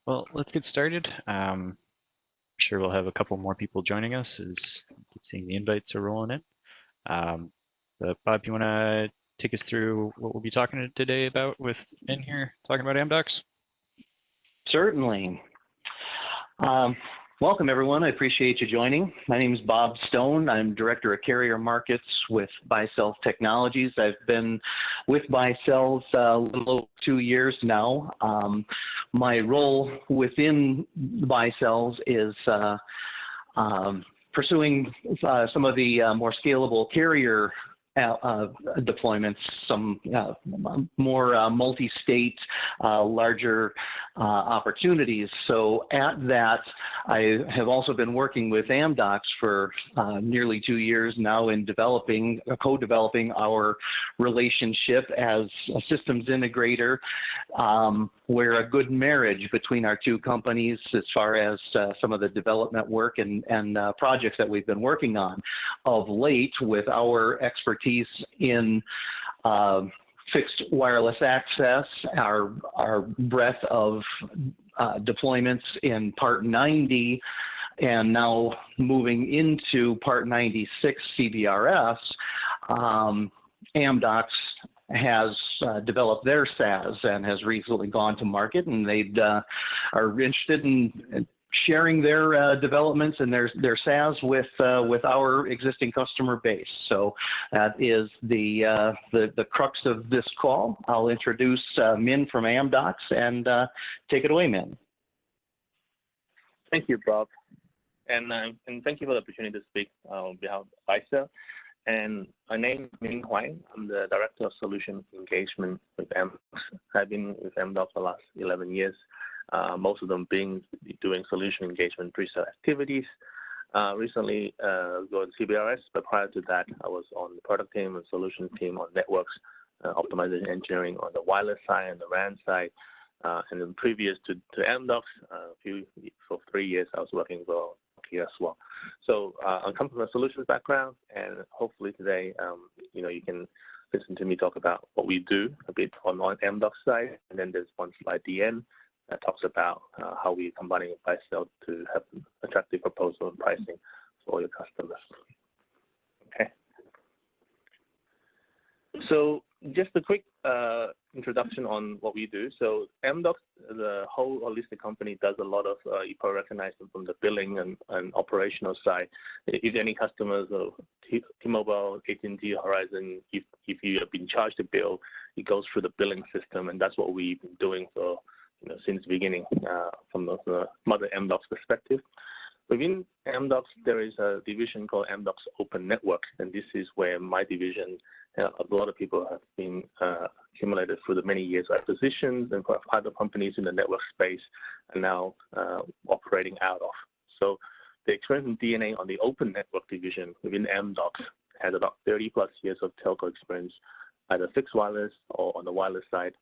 Well, let's get started. I'm sure we'll have a couple more people joining us as I keep seeing the invites are rolling in. But Bob, you want to take us through what we'll be talking today about in here, talking about Amdocs? Certainly. Welcome, everyone. I appreciate you joining. My name is Bob Stone. I'm Director of Carrier Markets with Baicells Technologies. I've been with Baicells a little over 2 years now. My role within Baicells is pursuing some of the more scalable carrier deployments, some more multi-state, larger opportunities. So at that, I have also been working with Amdocs for nearly 2 years now in co-developing our relationship as a systems integrator. We're a good marriage between our two companies as far as some of the development work and projects that we've been working on of late with our expertise in fixed wireless access, our breadth of deployments in Part 90, and now moving into Part 96 CBRS. Amdocs has developed their SAS and has recently gone to market, and they are interested in sharing their developments and their SAS with our existing customer base. So that is the crux of this call. I'll introduce Min from Amdocs, and take it away, Min. Thank you, Bob, and thank you for the opportunity to speak on behalf of Baicells. And my name is Min Huang. I'm the Director of Solution Engagement with Amdocs. I've been with Amdocs for the last 11 years. Most of them doing solution engagement pre-sale activities. Recently going to CBRS, but prior to that, I was on the product team and solution team on networks, optimization engineering on the wireless side and the RAN side. And then previous to Amdocs, for 3 years, I was working for Nokia as well. So I come from a solutions background, and hopefully today, you can listen to me talk about what we do a bit on Amdocs side, and then there's one slide at the end that talks about how we're combining with Baicells to have an attractive proposal and pricing for your customers. Okay. So just a quick introduction on what we do. So Amdocs, the whole holistic company, does a lot of, you probably recognize them from the billing and operational side. If any customers of T-Mobile, AT&T, Horizon, if you have been charged a bill, it goes through the billing system, and that's what we've been doing for since the beginning from the mother Amdocs perspective. Within Amdocs, there is a division called Amdocs Open Network, and this is where my division, a lot of people have been accumulated through the many years of acquisitions and other companies in the network space are now operating out of. So the experience and DNA on the Open Network division within Amdocs has about 30+ years of telco experience, either fixed wireless or on the wireless side.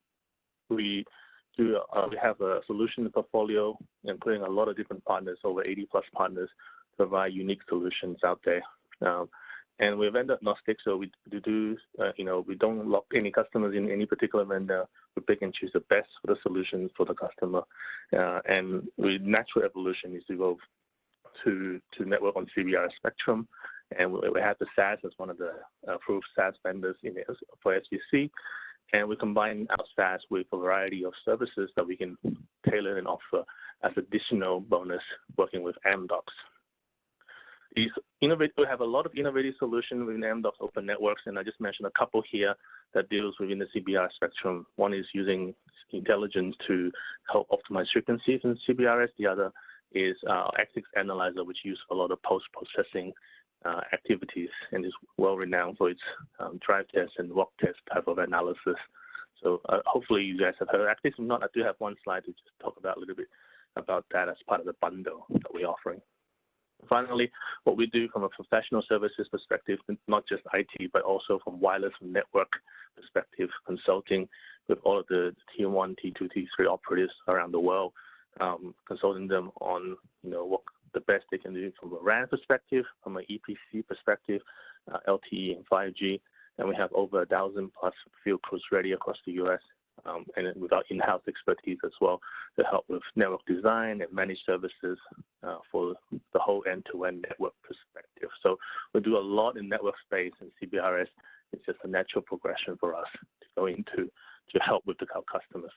We have a solution portfolio, including a lot of different partners, over 80+ partners, to provide unique solutions out there. And we're vendor agnostic, so we don't lock any customers in any particular vendor. We pick and choose the best for the solutions for the customer. And natural evolution is to go to network on CBRS spectrum. And we have the SAS as one of the approved SAS vendors for SBC. And we combine our SAS with a variety of services that we can tailor and offer as additional bonus working with Amdocs. We have a lot of innovative solutions within Amdocs Open Networks, and I just mentioned a couple here that deals within the CBRS spectrum. One is using intelligence to help optimize frequencies in CBRS. The other is Actix Analyzer, which uses a lot of post-processing activities and is well renowned for its drive test and walk test type of analysis. So hopefully you guys have heard of Actix. If not, I do have one slide to just talk about a little bit about that as part of the bundle that we're offering. Finally, what we do from a professional services perspective, not just IT, but also from wireless and network perspective, consulting with all of the Tier 1, T2, T3 operators around the world, consulting them on what the best they can do from a RAN perspective, from an EPC perspective, LTE and 5G. And we have over 1,000+ field crews ready across the US and with our in-house expertise as well to help with network design and managed services for the whole end-to-end network perspective. So we do a lot in network space, and CBRS is just a natural progression for us to go into to help with our customers.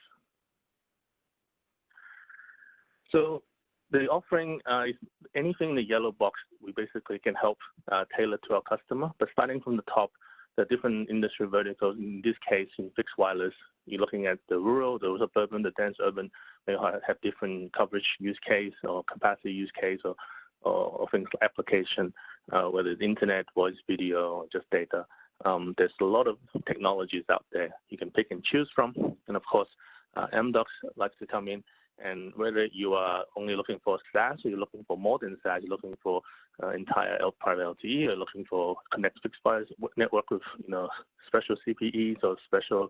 So the offering is anything in the yellow box, we basically can help tailor to our customer. But starting from the top, the different industry verticals, in this case, in fixed wireless, you're looking at the rural, the suburban, the dense urban, they have different coverage use case or capacity use case or things like application, whether it's internet, voice, video, or just data. There's a lot of technologies out there you can pick and choose from. And of course, Amdocs likes to come in, and whether you are only looking for SAS or you're looking for more than SAS, you're looking for entire private LTE, you're looking for connect fixed wireless network with special CPEs or special.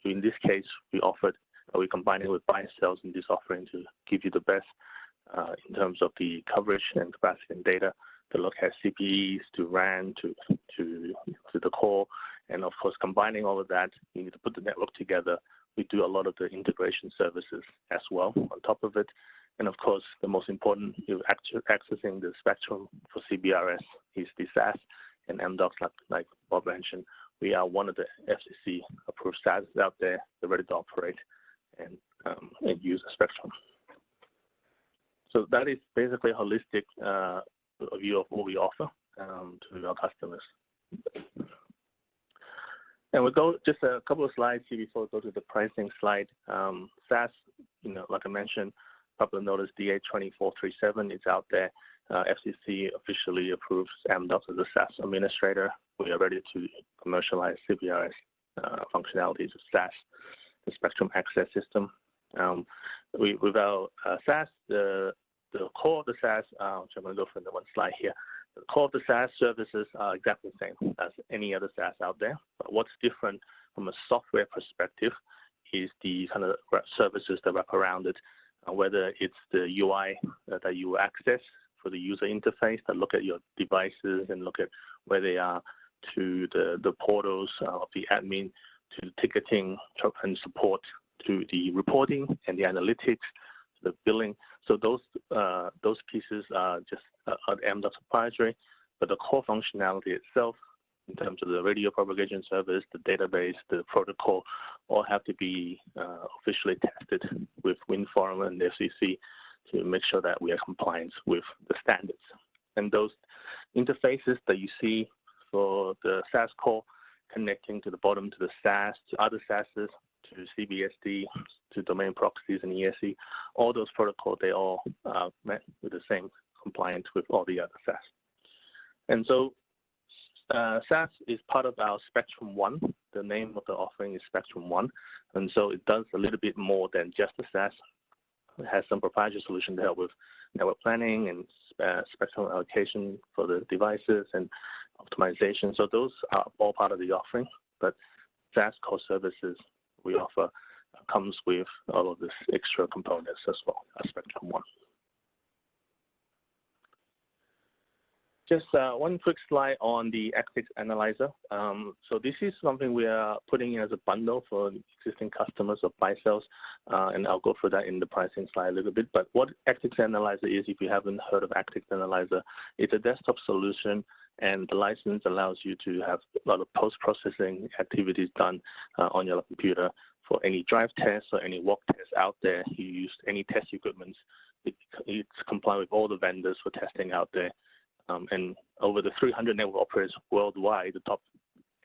In this case, we combine it with Baicells in this offering to give you the best in terms of the coverage and capacity and data. To look at CPEs, to RAN, to the core, and of course combining all of that, you need to put the network together. We do a lot of the integration services as well on top of it. And of course, the most important, you're accessing the spectrum for CBRS is the SAS, and Amdocs, like Bob mentioned, we are one of the FCC approved SAS out there. They're ready to operate and use the spectrum. So that is basically a holistic view of what we offer to our customers. And we'll go just a couple of slides here before we go to the pricing slide. SAS, like I mentioned, probably noticed DA2437 is out there. FCC officially approves Amdocs as a SAS administrator. We are ready to commercialize CBRS functionalities of SAS, the spectrum access system. With our SAS, the core of the SAS, which I'm going to go for the one slide here. The core of the SAS services are exactly the same as any other SAS out there. But what's different from a software perspective is the kind of services that wrap around it, whether it's the UI that you access for the user interface, that look at your devices and look at where they are, to the portals of the admin, to the ticketing and support, to the reporting and the analytics, the billing. So those pieces are just Amdocs proprietary, but the core functionality itself, in terms of the radio propagation service, the database, the protocol, all have to be officially tested with WinForum and the FCC to make sure that we are compliant with the standards. And those interfaces that you see for the SAS core, connecting to the bottom to the SAS, to other SASs, to CBSD, to domain proxies and ESE, all those protocols, they all met with the same compliance with all the other SAS. And so SAS is part of our Spectrum One. The name of the offering is Spectrum One. And so it does a little bit more than just the SAS. It has some proprietary solution to help with network planning and spectrum allocation for the devices and optimization. So those are all part of the offering, but SAS core services we offer comes with all of these extra components as well as Spectrum One. Just one quick slide on the Actix Analyzer. So this is something we are putting in as a bundle for existing customers of Baicells, and I'll go through that in the pricing slide a little bit. But what Actix Analyzer is, if you haven't heard of Actix Analyzer, it's a desktop solution, and the license allows you to have a lot of post-processing activities done on your computer for any drive tests or any walk tests out there. You use any test equipment. It's compliant with all the vendors for testing out there. And over the 300 network operators worldwide,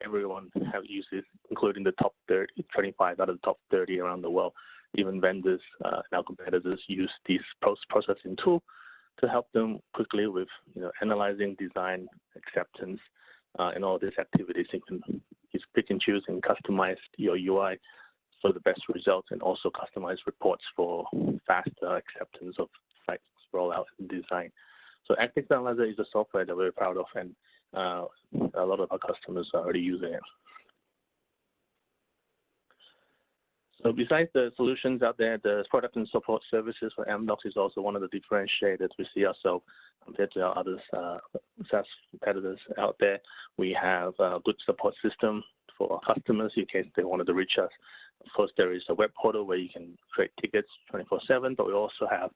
everyone have used it, including the top 30, 25 out of the top 30 around the world. Even vendors and our competitors use this post-processing tool to help them quickly with analyzing, design, acceptance, and all these activities. You can just pick and choose and customize your UI for the best results, and also customize reports for faster acceptance of sites rollout and design. So Actix Analyzer is a software that we're proud of, and a lot of our customers are already using it. So besides the solutions out there, the product and support services for Amdocs is also one of the differentiators we see ourselves compared to our other SAS competitors out there. We have a good support system for our customers in case they wanted to reach us Of course, there is a web portal where you can create tickets 24/7, but we also have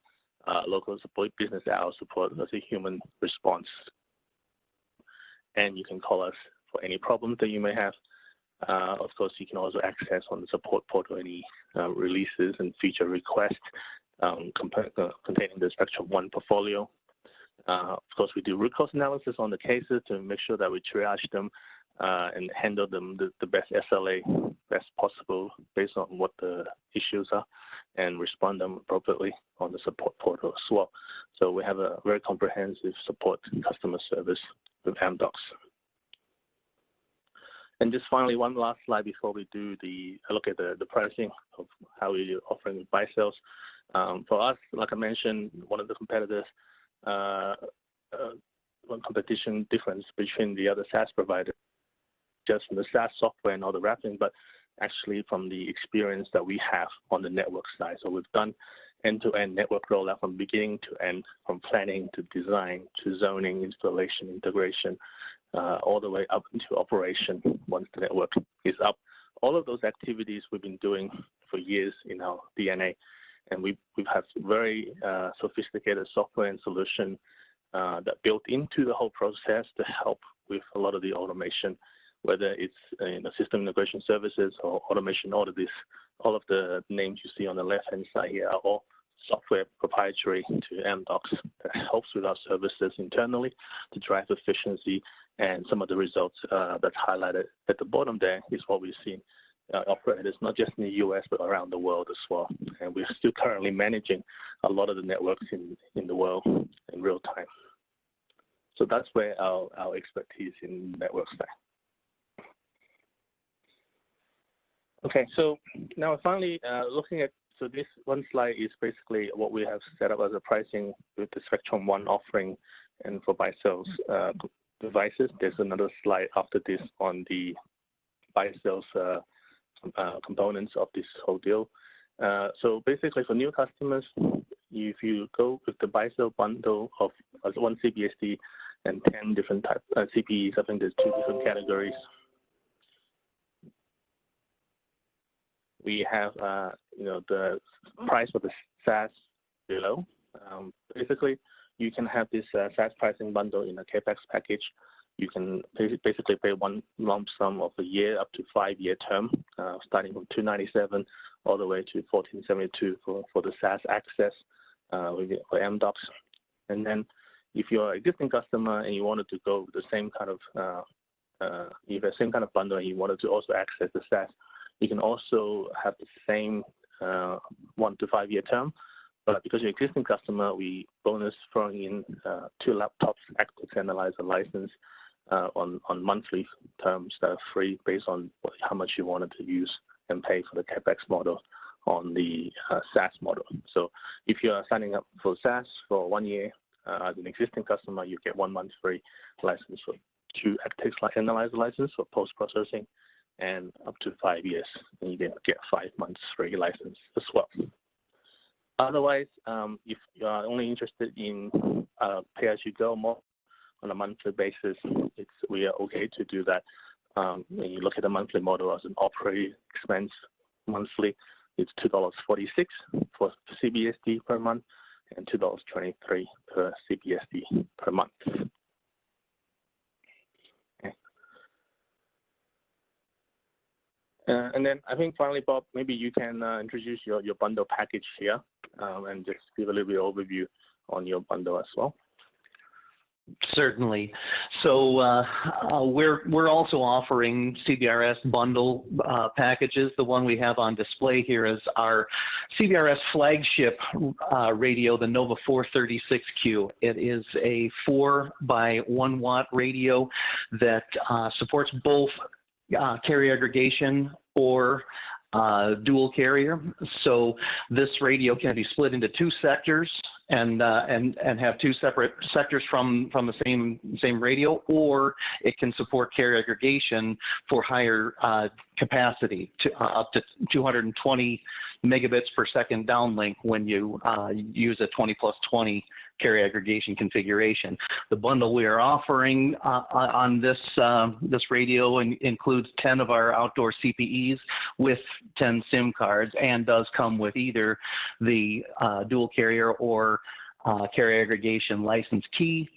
local support, business hours support, as a human response. And you can call us for any problems that you may have. Of course, you can also access on the support portal any releases and feature requests containing the Spectrum One portfolio. Of course, we do root cause analysis on the cases to make sure that we triage them and handle them the best SLA, best possible based on what the issues are, and respond them appropriately on the support portal as well. So we have a very comprehensive support customer service with Amdocs. And just finally, one last slide before we do look at the pricing of how we're offering with Baicells. For us, like I mentioned, one of the competitors, one competition difference between the other SaaS providers, just from the SaaS software and all the wrapping, but actually from the experience that we have on the network side. So we've done end-to-end network rollout from beginning to end, from planning to design to zoning, installation, integration, all the way up into operation once the network is up. All of those activities we've been doing for years in our DNA, and we have very sophisticated software and solution that built into the whole process to help with a lot of the automation, whether it's system integration services or automation. All of the names you see on the left-hand side here are all software proprietary to Amdocs that helps with our services internally to drive efficiency. And some of the results that's highlighted at the bottom there is what we've seen operators, not just in the US, but around the world as well. And we're still currently managing a lot of the networks in the world in real time. So that's where our expertise in network side. Okay, so now finally looking at, so this one slide is basically what we have set up as a pricing with the Spectrum One offering and for Baicells devices. There's another slide after this on the Baicells components of this whole deal. So basically for new customers, if you go with the Baicells bundle of one CBSD and 10 different types CPEs, I think there's 2 different categories. We have the price for the SaaS below. Basically, you can have this SaaS pricing bundle in a CAPEX package. You can basically pay one lump sum of a year up to 5-year term, starting from $297 all the way to $1,472 for the SaaS access for Amdocs. And then if you're an existing customer and you wanted to go with the same kind of bundle and you wanted to also access the SaaS, you can also have the same 1 to 5-year term. But because you're an existing customer, we bonus throwing in 2 laptops, Actix Analyzer license on monthly terms that are free based on how much you wanted to use and pay for the CAPEX model on the SaaS model. So if you are signing up for SaaS for 1 year as an existing customer, you get 1 month free license for 2 Actix Analyzer license for post-processing, and up to 5 years, and you get 5 months free license as well. Otherwise, if you are only interested in pay-as-you-go more on a monthly basis, we are okay to do that. When you look at the monthly model as an operating expense monthly, it's $2.46 for CBSD per month and $2.23 per CBSD per month. And then I think finally, Bob, maybe you can introduce your bundle package here and just give a little bit of overview on your bundle as well. Certainly. So we're also offering CBRS bundle packages. The one we have on display here is our CBRS flagship radio, the Nova 436Q. It is a 4x1 watt radio that supports both carrier aggregation or dual carrier. So this radio can be split into 2 sectors and have 2 separate sectors from the same radio, or it can support carrier aggregation for higher capacity to up to 220 megabits per second downlink when you use a 20+20 carrier aggregation configuration. The bundle we are offering on this radio includes 10 of our outdoor CPEs with 10 SIM cards, and does come with either the dual carrier or carrier aggregation license key,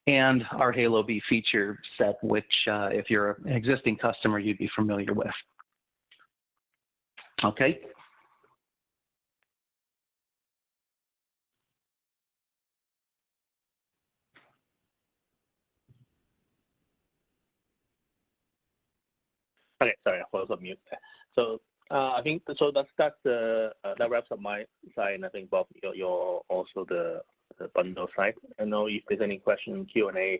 and our Halo B feature set, which if you're an existing customer, you'd be familiar with. Okay. Okay, sorry, I was on mute there. So I think so. That wraps up my side, and I think Bob, you're also the bundle side. I know if there's any question Q&A,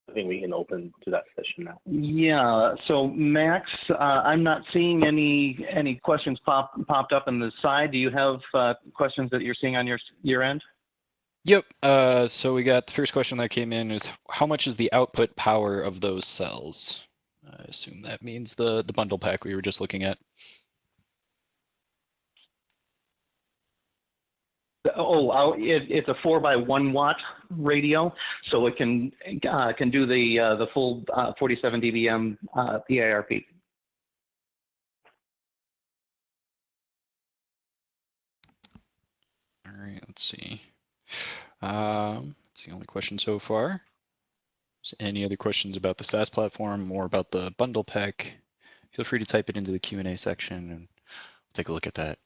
I think we can open to that session now. Yeah. So Max, I'm not seeing any questions popped up on the side. Do you have questions that you're seeing on your end? Yep. So we got the first question that came in is how much is the output power of those cells? I assume that means the bundle pack we were just looking at. Oh, it's a 4x1 watt radio, so it can do the full 47 dBm EIRP. All right, let's see. It's the only question so far. Any other questions about the SAS platform or about the bundle pack? Feel free to type it into the Q&A section and we'll take a look at that.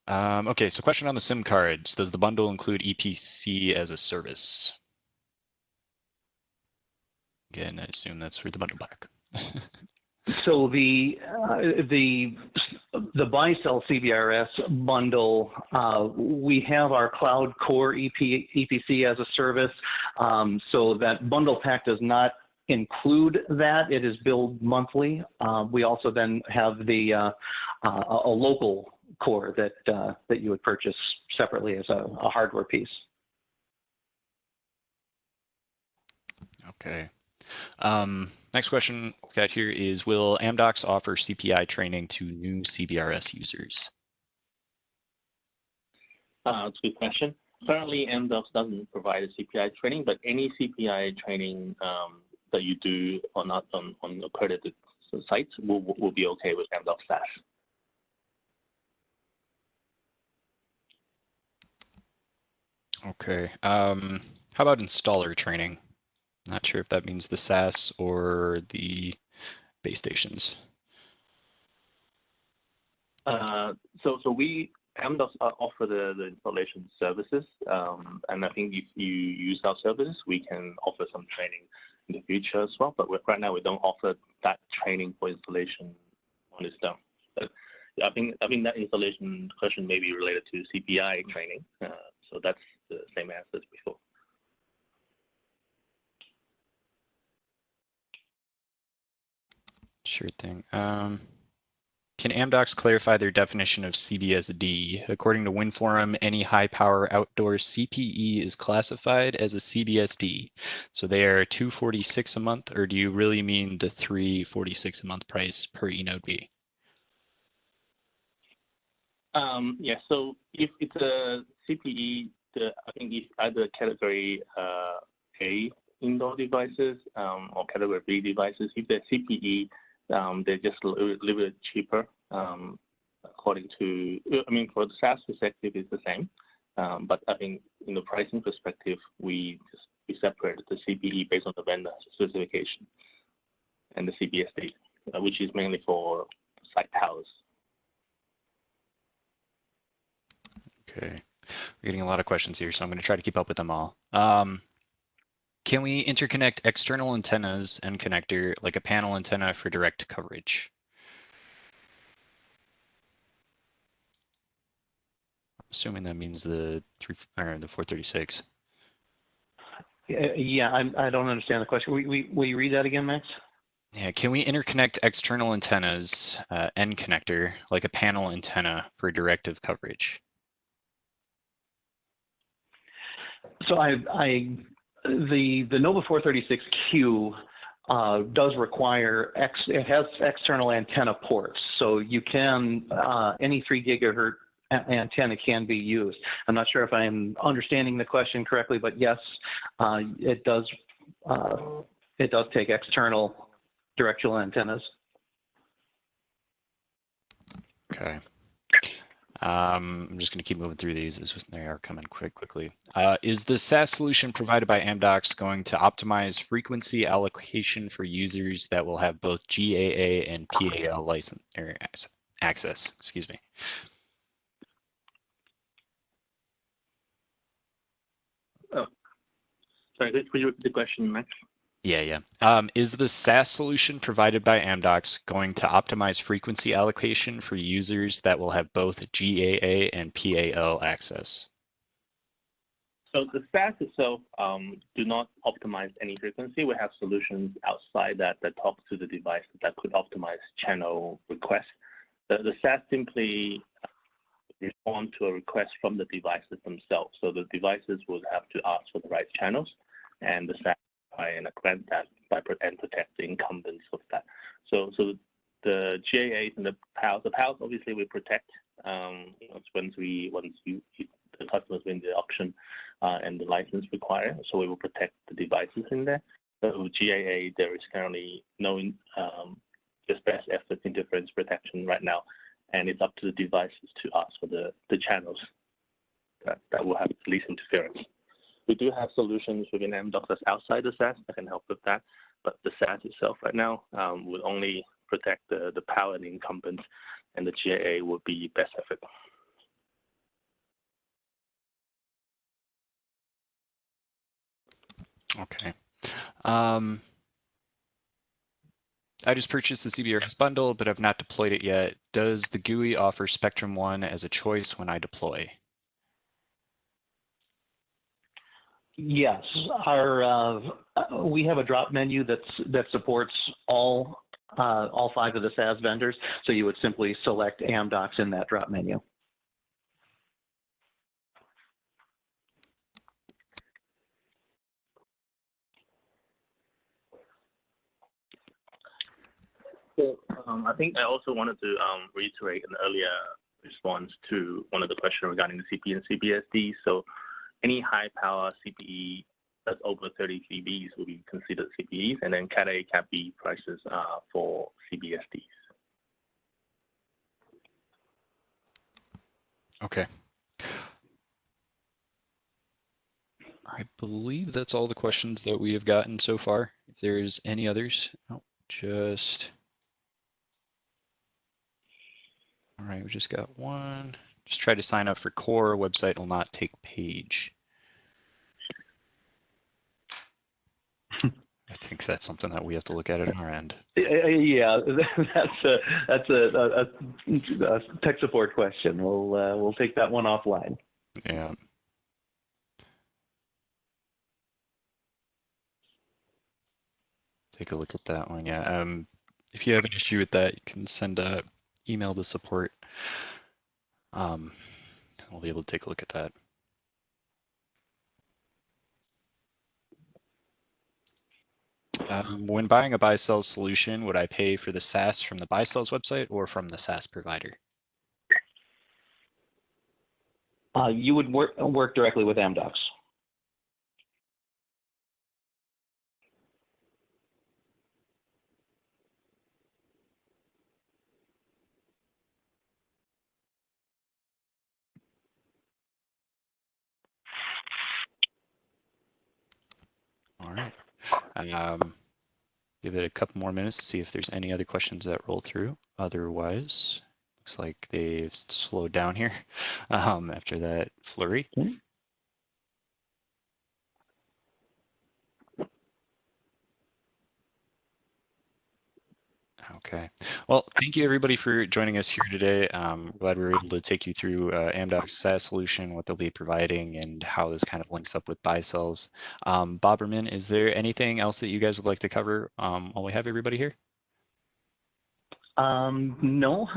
Okay, so question on the SIM cards. Does the bundle include EPC as a service? Again, I assume that's for the bundle pack. So the Baicells CBRS bundle, we have our cloud core EPC as a service. So that bundle pack does not include that. It is billed monthly. We also then have the a local core that you would purchase separately as a hardware piece. Okay. Next question we got here is, will Amdocs offer CPI training to new CBRS users? That's a good question. Currently, Amdocs doesn't provide a CPI training, but any CPI training that you do on accredited sites will be okay with Amdocs SAS. Okay. How about installer training? Not sure if that means the SAS or the base stations. So Amdocs offer the installation services, and I think if you use our services, we can offer some training in the future as well. But right now we don't offer that training for installation on its own. But I think that installation question may be related to CPI training. So that's the same answer as before. Sure thing. Can Amdocs clarify their definition of CBSD? According to WinForum, any high power outdoor CPE is classified as a CBSD. So they are $246 a month, or do you really mean the $346 a month price per eNode B? Yeah, so if it's a CPE, I think it's either category A indoor devices or category B devices. If they're CPE, they're just a little bit cheaper. According to, I mean, for the SAS perspective, it's the same. But I think in the pricing perspective, we separate the CPE based on the vendor specification and the CBSD, which is mainly for site towers. Okay, we're getting a lot of questions here, so I'm going to try to keep up with them all. Can we interconnect external antennas and connector like a panel antenna for direct coverage? I'm assuming that means the 436. Yeah, I don't understand the question. Will you read that again, Max? Yeah, can we interconnect external antennas and connector like a panel antenna for directive coverage? So the Nova 436Q does require it has external antenna ports, so you can any 3 gigahertz antenna can be used. I'm not sure if I'm understanding the question correctly, but yes, it does take external directional antennas. Okay. I'm just going to keep moving through these as they are coming quickly. Is the SAS solution provided by Amdocs going to optimize frequency allocation for users that will have both GAA and PAL license or access? Excuse me. Oh, sorry. Could you repeat the question, Max? Yeah. Is the SAS solution provided by Amdocs going to optimize frequency allocation for users that will have both GAA and PAL access? So the SAS itself do not optimize any frequency. We have solutions outside that talk to the device that could optimize channel requests. The SAS simply respond to a request from the devices themselves. So the devices would have to ask for the right channels, and the SAS and grant that and protect the incumbents of that. So the GAAs and the PALs obviously we protect once the customers win the auction and the license required. So we will protect the devices in there. But with GAA, there is currently no just best efforts interference protection right now, and it's up to the devices to ask for the channels that will have least interference. We do have solutions within Amdocs that's outside the SAS that can help with that, but the SAS itself right now would only protect the PAL and the incumbents, and the GAA would be best effort. Okay. I just purchased the CBRS bundle, but I've not deployed it yet. Does the GUI offer Spectrum One as a choice when I deploy? Yes, we have a drop menu that supports all 5 of the SAS vendors. So you would simply select Amdocs in that drop menu. So I think I also wanted to reiterate an earlier response to one of the questions regarding the CPE and CBSD. So any high power CPE that's over 30 dBs will be considered CPEs, and then Cat A, Cat B prices for CBSDs. Okay. I believe that's all the questions that we have gotten so far. If there's any others, all right, we just got one. Just try to sign up for core. Website will not take page. I think that's something that we have to look at our end. Yeah, that's a tech support question. We'll take that one offline. Yeah. Take a look at that one. Yeah. If you have an issue with that, you can send a email to support. We'll be able to take a look at that. When buying a Baicells solution, would I pay for the SAS from the Baicells website or from the SAS provider? You would work directly with Amdocs. All right. Give it a couple more minutes to see if there's any other questions that roll through. Otherwise, looks like they've slowed down here after that flurry. Okay. Okay. Well, thank you everybody for joining us here today. Glad we were able to take you through Amdocs SAS solution, what they'll be providing, and how this kind of links up with Baicells. Boberman, is there anything else that you guys would like to cover while we have everybody here? No.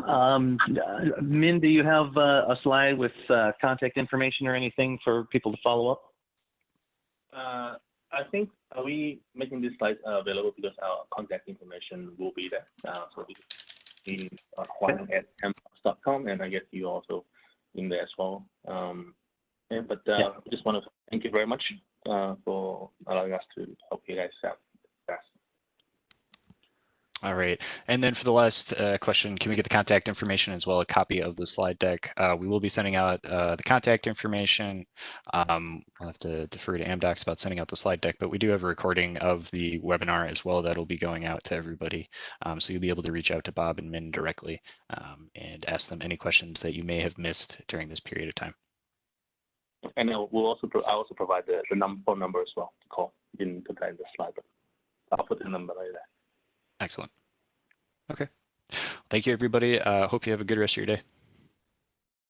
Min, do you have a slide with contact information or anything for people to follow up? I think, are we making this slide available because our contact information will be there? So we can Juan at amdocs.com, and I guess you also in there as well. But I just want to thank you very much for allowing us to help you guys out. All right. And then for the last question, can we get the contact information as well, a copy of the slide deck? We will be sending out the contact information. I'll have to defer to Amdocs about sending out the slide deck, but we do have a recording of the webinar as well that'll be going out to everybody. So you'll be able to reach out to Bob and Min directly and ask them any questions that you may have missed during this period of time. And I'll also provide the phone number as well to call. You didn't put that in the slide, but I'll put the number right there. Excellent. Okay. Thank you, everybody. Hope you have a good rest of your day.